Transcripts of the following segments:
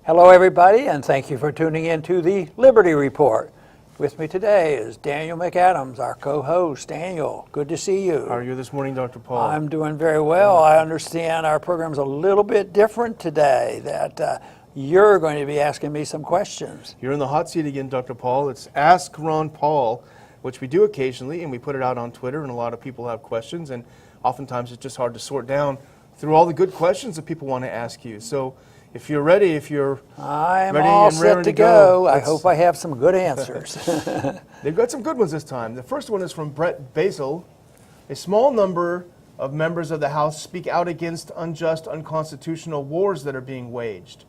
Hello, everybody, and thank you for tuning in to the Liberty Report. With me today is Daniel McAdams, our co-host. Daniel, good to see you. How are you this morning, Dr. Paul? I'm doing very well. I understand our program's a little bit different today, that you're going to be asking me some questions. You're in the hot seat again, Dr. Paul. It's AskRonPaul, which we do occasionally, and we put it out on Twitter, and a lot of people have questions, and oftentimes it's just hard to sort down through all the good questions that people want to ask you. So if you're ready, I'm all set to go. I hope I have some good answers. They've got some good ones this time. The first one is from Brett Basil. A small number of members of the House speak out against unjust, unconstitutional wars that are being waged.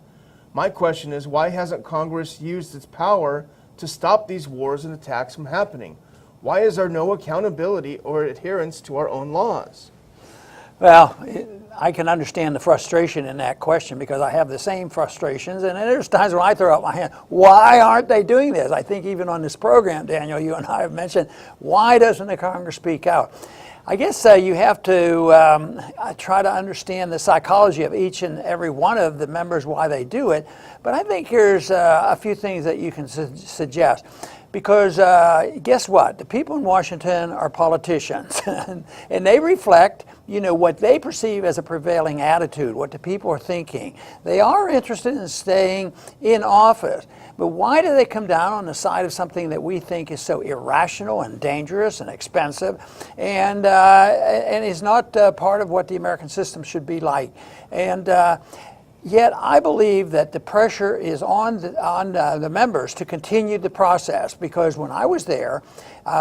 My question is, why hasn't Congress used its power to stop these wars and attacks from happening? Why is there no accountability or adherence to our own laws? Well, I can understand the frustration in that question because I have the same frustrations, and there's times when I throw up my hand. Why aren't they doing this? I think even on this program, Daniel, you and I have mentioned, why doesn't the Congress speak out? I guess you have to try to understand the psychology of each and every one of the members, why they do it, but I think here's a few things that you can suggest. Because guess what? The people in Washington are politicians, and they reflect, what they perceive as a prevailing attitude, what the people are thinking. They are interested in staying in office, but why do they come down on the side of something that we think is so irrational and dangerous and expensive, and is not part of what the American system should be like? And yet I believe that the pressure is on the members to continue the process, because when I was there,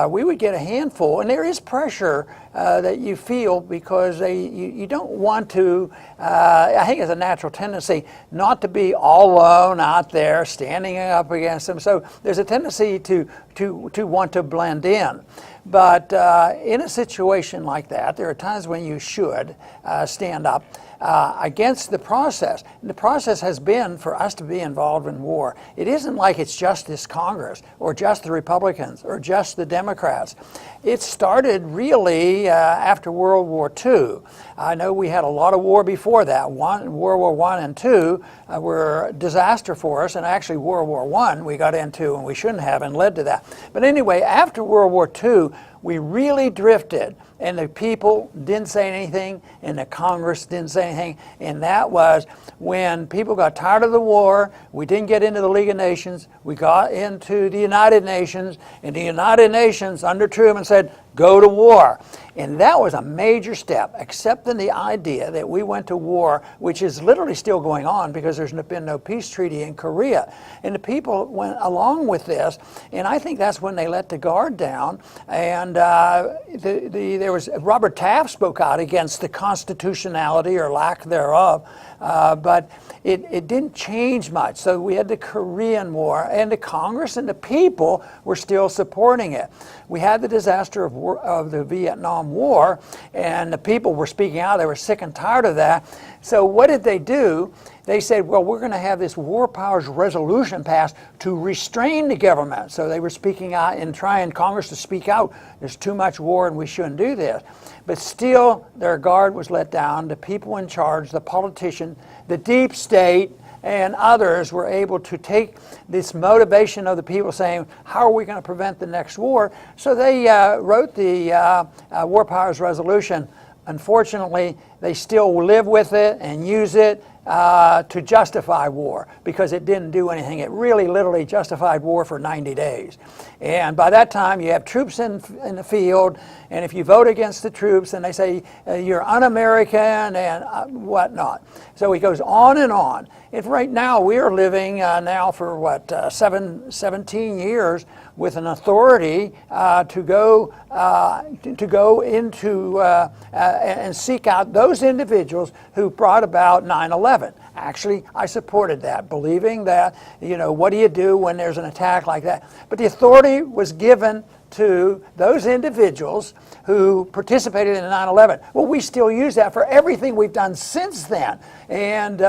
we would get a handful, and there is pressure that you feel because you don't want to, I think it's a natural tendency not to be all alone out there standing up against them. So there's a tendency to want to blend in. But in a situation like that, there are times when you should stand up against the process. And the process has been for us to be involved in war. It isn't like it's just this Congress or just the Republicans or just the Democrats. It started really after World War II. I know we had a lot of war before that. World War I and II were a disaster for us, and actually World War I we got into and we shouldn't have, and led to that. But anyway, after World War II, we really drifted, and the people didn't say anything, and the Congress didn't say anything, and that was when people got tired of the war. We didn't get into the League of Nations. We got into the United Nations, and the United Nations under Truman said, go to war. And that was a major step, accepting the idea that we went to war, which is literally still going on because there's been no peace treaty in Korea. And the people went along with this, and I think that's when they let the guard down. And there was Robert Taft spoke out against the constitutionality or lack thereof, but it didn't change much. So we had the Korean War, and the Congress and the people were still supporting it. We had the disaster of the Vietnam War, and the people were speaking out. They were sick and tired of that. So what did they do? They said, well, we're going to have this war powers resolution passed to restrain the government. So they were speaking out and trying Congress to speak out. There's too much war and we shouldn't do this. But still, their guard was let down. The people in charge, the politicians, the deep state, and others were able to take this motivation of the people saying, how are we going to prevent the next war? So they wrote the War Powers Resolution. Unfortunately, they still live with it and use it to justify war, because it didn't do anything. It really literally justified war for 90 days. And by that time, you have troops in the field, and if you vote against the troops, and they say you're un-American and whatnot. So it goes on and on. And right now, we are living now for 17 years with an authority to go into and seek out those individuals who brought about 9/11. Actually, I supported that, believing that, what do you do when there's an attack like that? But the authority was given to those individuals who participated in 9/11. Well, we still use that for everything we've done since then. And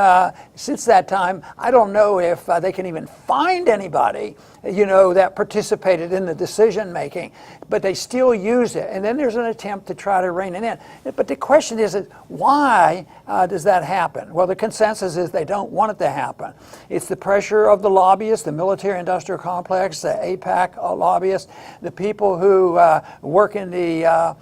since that time, I don't know if they can even find anybody, that participated in the decision making, but they still use it. And then there's an attempt to try to rein it in. But the question is why does that happen? Well, the consensus is they don't want it to happen. It's the pressure of the lobbyists, the military-industrial complex, the APAC lobbyists, the people who work in the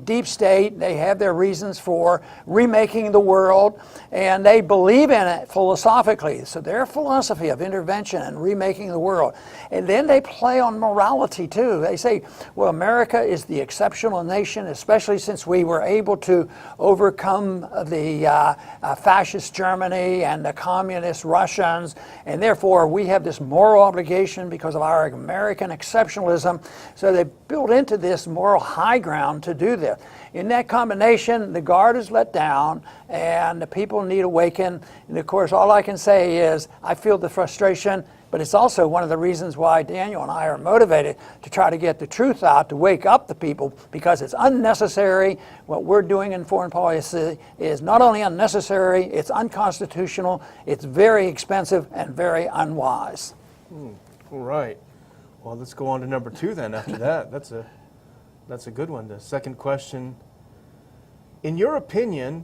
deep state. They have their reasons for remaking the world, and they believe in it philosophically. So their philosophy of intervention and remaking the world. And then they play on morality too. They say, well, America is the exceptional nation, especially since we were able to overcome the fascist Germany and the communist Russians, and therefore we have this moral obligation because of our American exceptionalism. So they built into this moral high ground to do this. In that combination, the guard is let down and the people need awaken. And of course, all I can say is I feel the frustration, but it's also one of the reasons why Daniel and I are motivated to try to get the truth out, to wake up the people, because it's unnecessary. What we're doing in foreign policy is not only unnecessary, it's unconstitutional, it's very expensive and very unwise. All right. Well, let's go on to number 2 then after that. That's a good one. The second question, in your opinion,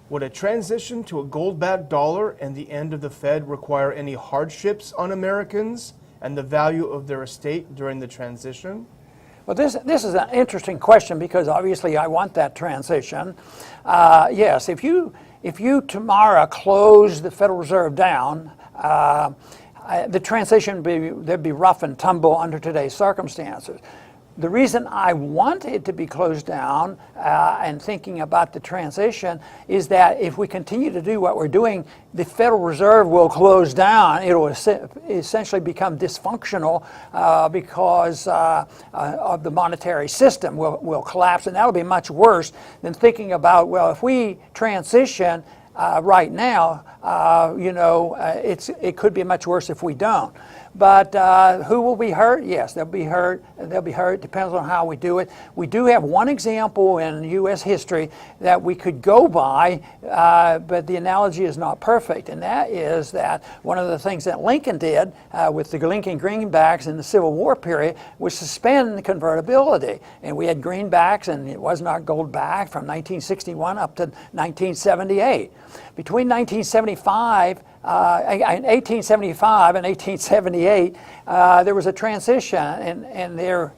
would a transition to a gold-backed dollar and the end of the Fed require any hardships on Americans and the value of their estate during the transition? Well, this is an interesting question because obviously I want that transition. Yes, if you tomorrow close the Federal Reserve down, the transition there'd be rough and tumble under today's circumstances. The reason I want it to be closed down and thinking about the transition is that if we continue to do what we're doing, the Federal Reserve will close down. It will essentially become dysfunctional because of the monetary system will collapse, and that'll be much worse than thinking about, well, if we transition right now, it could be much worse if we don't. But who will be hurt? Yes, they'll be hurt. They'll be hurt. Depends on how we do it. We do have one example in U.S. history that we could go by, but the analogy is not perfect. And that is that one of the things that Lincoln did with the Lincoln greenbacks in the Civil War period was suspend convertibility. And we had greenbacks, and it was not gold back from 1961 up to 1978. Between 1875 and 1878, there was a transition, and there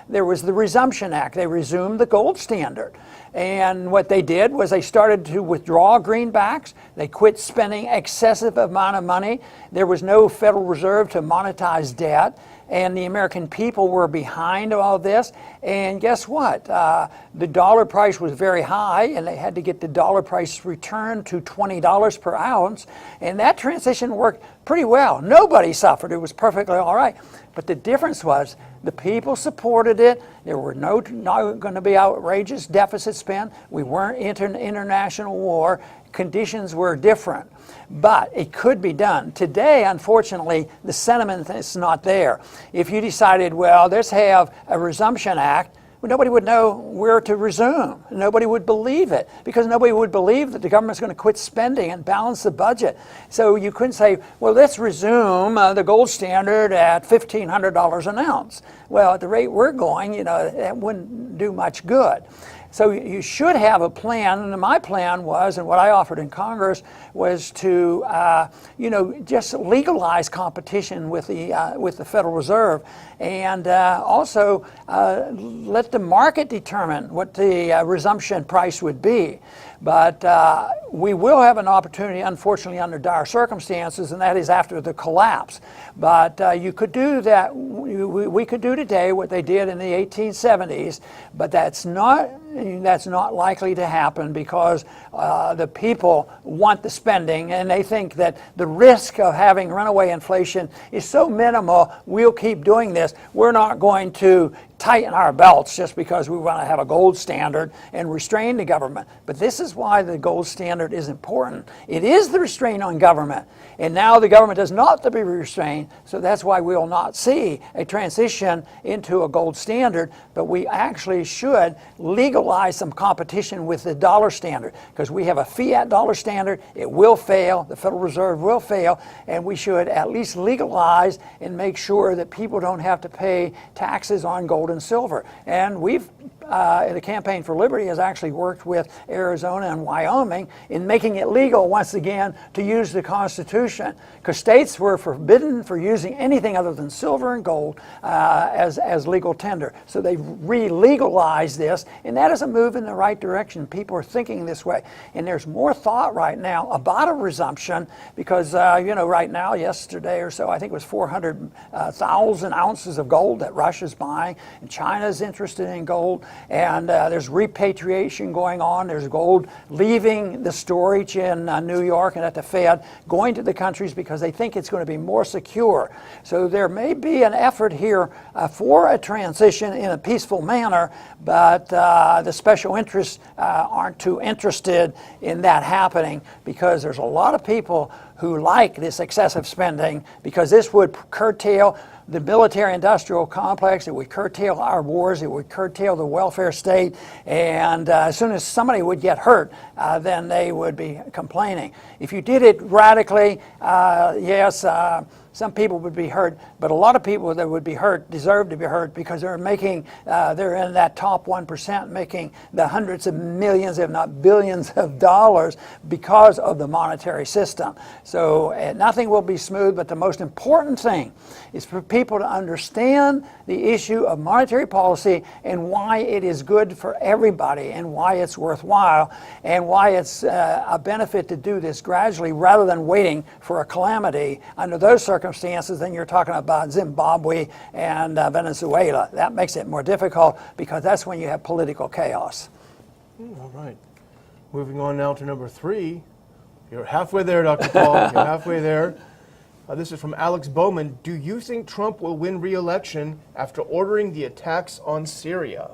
was the Resumption Act. They resumed the gold standard. And what they did was they started to withdraw greenbacks. They quit spending excessive amount of money. There was no Federal Reserve to monetize debt. And the American people were behind all this. And guess what? The dollar price was very high, and they had to get the dollar price returned to $20 per ounce. And that transition worked pretty well. Nobody suffered. It was perfectly all right. But the difference was the people supported it. There were not going to be outrageous deficit spent. We weren't in international war. Conditions were different. But it could be done. Today, unfortunately, the sentiment is not there. If you decided, well, let's have a Resumption Act, well, nobody would know where to resume. Nobody would believe it because nobody would believe that the government's going to quit spending and balance the budget. So you couldn't say, well, let's resume the gold standard at $1,500 an ounce. Well, at the rate we're going, that wouldn't do much good. So you should have a plan, and my plan was, and what I offered in Congress was to, just legalize competition with the Federal Reserve, and also let the market determine what the resumption price would be. But we will have an opportunity, unfortunately, under dire circumstances, and that is after the collapse. But you could do that. We could do today what they did in the 1870s, but that's not that's not likely to happen because the people want the spending, and they think that the risk of having runaway inflation is so minimal, we'll keep doing this. We're not going to tighten our belts just because we want to have a gold standard and restrain the government. But this is why the gold standard is important. It is the restraint on government. And now the government does not to be restrained, so that's why we will not see a transition into a gold standard, but we actually should legalize some competition with the dollar standard, because we have a fiat dollar standard. It will fail. The Federal Reserve will fail, and we should at least legalize and make sure that people don't have to pay taxes on gold and silver. And we've the Campaign for Liberty has actually worked with Arizona and Wyoming in making it legal once again to use the Constitution, because states were forbidden for using anything other than silver and gold as legal tender. So they re-legalized this, and that is a move in the right direction. People are thinking this way, and there's more thought right now about a resumption because right now, yesterday or so, I think it was 400,000 ounces of gold that Russia's buying, and China's interested in gold. And there's repatriation going on. There's gold leaving the storage in New York and at the Fed, going to the countries because they think it's going to be more secure. So there may be an effort here for a transition in a peaceful manner, but the special interests aren't too interested in that happening, because there's a lot of people who like this excessive spending, because this would curtail the military-industrial complex, it would curtail our wars, it would curtail the welfare state, and as soon as somebody would get hurt, then they would be complaining. If you did it radically, yes, some people would be hurt, but a lot of people that would be hurt deserve to be hurt because they're in that top 1% making the hundreds of millions, if not billions of dollars because of the monetary system. So nothing will be smooth, but the most important thing is for people to understand the issue of monetary policy and why it is good for everybody and why it's worthwhile and why it's a benefit to do this gradually rather than waiting for a calamity. Under those circumstances, then you're talking about Zimbabwe and Venezuela. That makes it more difficult because that's when you have political chaos. All right. Moving on now to number 3. You're halfway there, Dr. Paul. You're halfway there. This is from Alex Bowman. Do you think Trump will win re-election after ordering the attacks on Syria?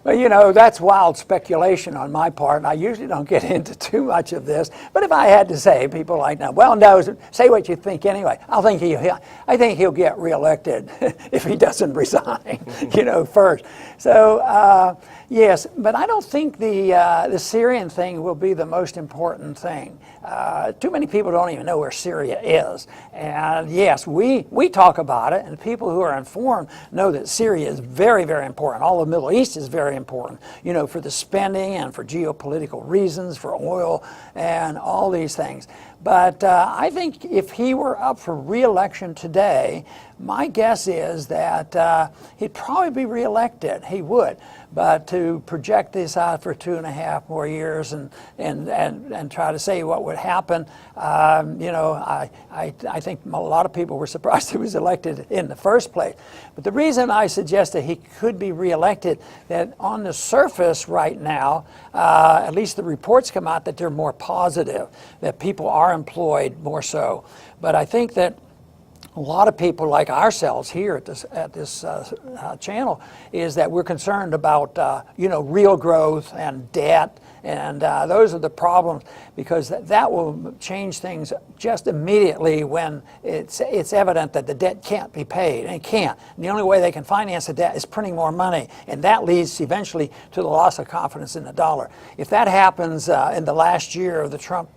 Well, that's wild speculation on my part, and I usually don't get into too much of this. But if I had to say, people like, well, no, say what you think anyway. I think he'll get reelected if he doesn't resign, first. So, yes, but I don't think the Syrian thing will be the most important thing. Too many people don't even know where Syria is. And yes, we talk about it, and people who are informed know that Syria is very, very important. All of the Middle East is very important, for the spending and for geopolitical reasons, for oil and all these things. But I think if he were up for re-election today, my guess is that he'd probably be re-elected. He would. But to project this out for 2.5 more years and try to say what would happen, I think a lot of people were surprised he was elected in the first place. But the reason I suggest that he could be re-elected, that on the surface right now, at least the reports come out that they're more positive, that people are employed more so. But I think that a lot of people like ourselves here at this channel is that we're concerned about real growth and debt, and those are the problems, because that will change things just immediately when it's evident that the debt can't be paid, and it can't. And the only way they can finance the debt is printing more money, and that leads eventually to the loss of confidence in the dollar. If that happens in the last year of the Trump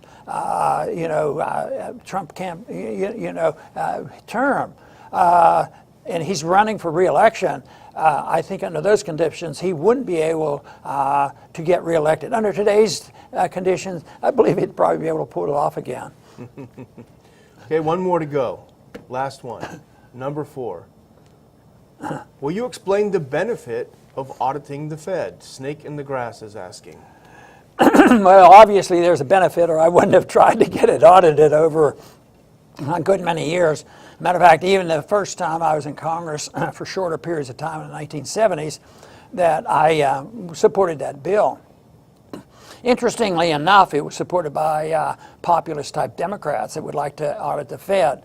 Trump term, and he's running for re-election, I think under those conditions he wouldn't be able to get re-elected. Under today's conditions, I believe he'd probably be able to pull it off again. Okay, one more to go. Last one. Number 4. Will you explain the benefit of auditing the Fed? Snake in the Grass is asking. Well, obviously there's a benefit, or I wouldn't have tried to get it audited over a good many years. Matter of fact, even the first time I was in Congress for shorter periods of time in the 1970s, that I supported that bill. Interestingly enough, it was supported by populist-type Democrats that would like to audit the Fed.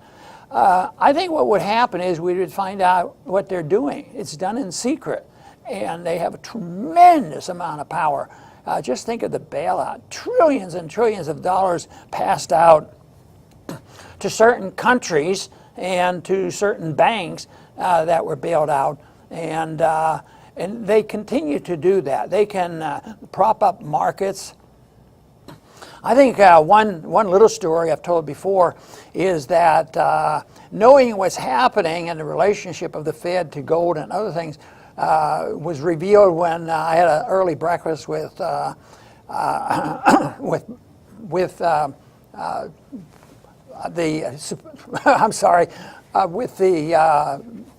I think what would happen is we would find out what they're doing. It's done in secret, and they have a tremendous amount of power. Just think of the bailout. Trillions and trillions of dollars passed out to certain countries and to certain banks that were bailed out. And they continue to do that. They can prop up markets. I think one little story I've told before is that knowing what's happening and the relationship of the Fed to gold and other things was revealed when I had an early breakfast with the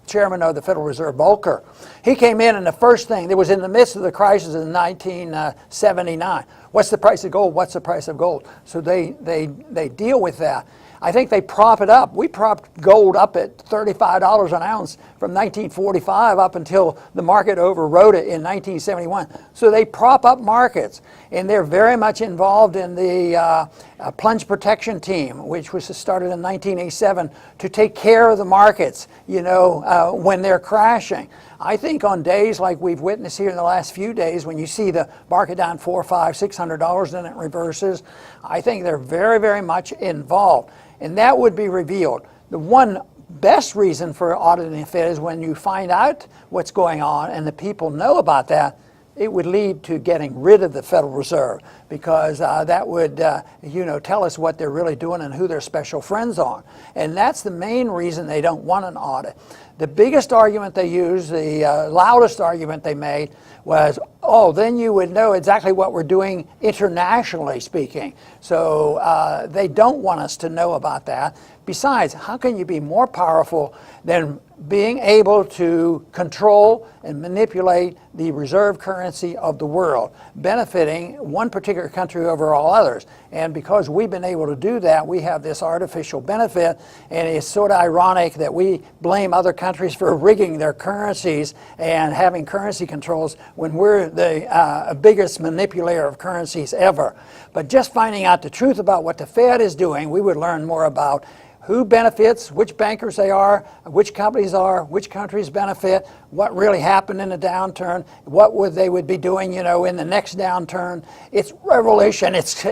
chairman of the Federal Reserve, Volcker. He came in, and the first thing, it was in the midst of the crisis in 1979. What's the price of gold? What's the price of gold? So they deal with that. I think they prop it up. We propped gold up at $35 an ounce from 1945 up until the market overrode it in 1971. So they prop up markets, and they're very much involved in the plunge protection team, which was started in 1987 to take care of the markets, when they're crashing. I think on days like we've witnessed here in the last few days, when you see the market down $400, $500, $600 and it reverses, I think they're very, very much involved. And that would be revealed. The one best reason for auditing the Fed is when you find out what's going on and the people know about that, it would lead to getting rid of the Federal Reserve, because that would tell us what they're really doing and who their special friends are. And that's the main reason they don't want an audit. The biggest argument they used, the loudest argument they made was, oh, then you would know exactly what we're doing internationally speaking. So they don't want us to know about that. Besides, how can you be more powerful than being able to control and manipulate the reserve currency of the world, benefiting one particular country over all others? And because we've been able to do that, we have this artificial benefit, and it's sort of ironic that we blame other countries for rigging their currencies and having currency controls when we're the biggest manipulator of currencies ever. But just finding out the truth about what the Fed is doing, we would learn more about who benefits, which bankers they are, which companies are, which countries benefit, what really happened in the downturn, what they would be doing, in the next downturn. It's revelation. It's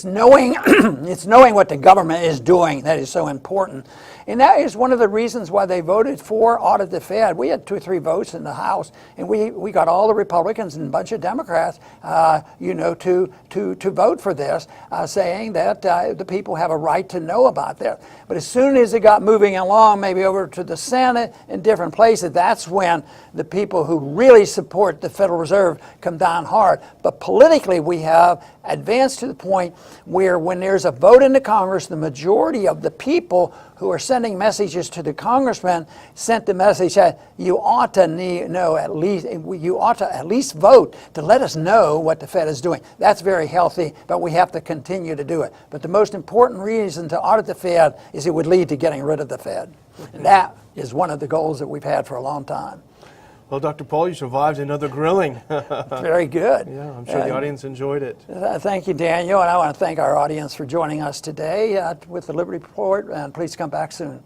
knowing it's knowing what the government is doing that is so important. And that is one of the reasons why they voted for audit the Fed. We had 2 or 3 votes in the House, and we got all the Republicans and a bunch of Democrats, to vote for this, saying that the people have a right to know about this. But as soon as it got moving along, maybe over to the Senate and different places, that's when the people who really support the Federal Reserve come down hard. But politically, we have advanced to the point where when there's a vote in the Congress, the majority of the people who are sending messages to the congressman sent the message that you ought to at least vote to let us know what the Fed is doing. That's very healthy, but we have to continue to do it. But the most important reason to audit the Fed is it would lead to getting rid of the Fed. And that is one of the goals that we've had for a long time. Well, Dr. Paul, you survived another grilling. Very good. Yeah, I'm sure the audience enjoyed it. Thank you, Daniel, and I want to thank our audience for joining us today with the Liberty Report, and please come back soon.